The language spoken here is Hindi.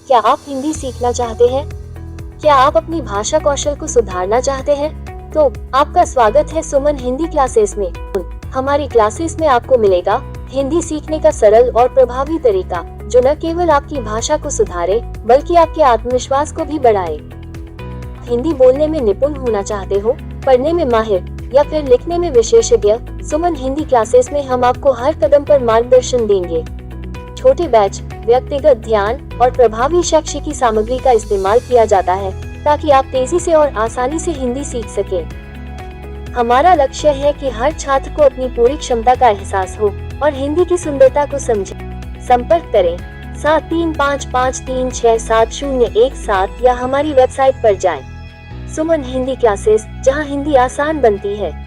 क्या आप हिंदी सीखना चाहते हैं? क्या आप अपनी भाषा कौशल को सुधारना चाहते हैं? तो आपका स्वागत है सुमन हिंदी क्लासेस में। हमारी क्लासेस में आपको मिलेगा हिंदी सीखने का सरल और प्रभावी तरीका, जो न केवल आपकी भाषा को सुधारे बल्कि आपके आत्मविश्वास को भी बढ़ाए। हिंदी बोलने में निपुण होना चाहते हो, पढ़ने में माहिर या फिर लिखने में विशेषज्ञ? सुमन हिंदी क्लासेस में हम आपको हर कदम पर मार्गदर्शन देंगे। छोटे बैच, व्यक्तिगत ध्यान और प्रभावी शैक्षिकी सामग्री का इस्तेमाल किया जाता है ताकि आप तेजी से और आसानी से हिंदी सीख सकें। हमारा लक्ष्य है कि हर छात्र को अपनी पूरी क्षमता का एहसास हो और हिंदी की सुंदरता को समझे। संपर्क करें 7355367017 या हमारी वेबसाइट पर जाएं। सुमन हिंदी क्लासेस, जहां हिंदी आसान बनती है।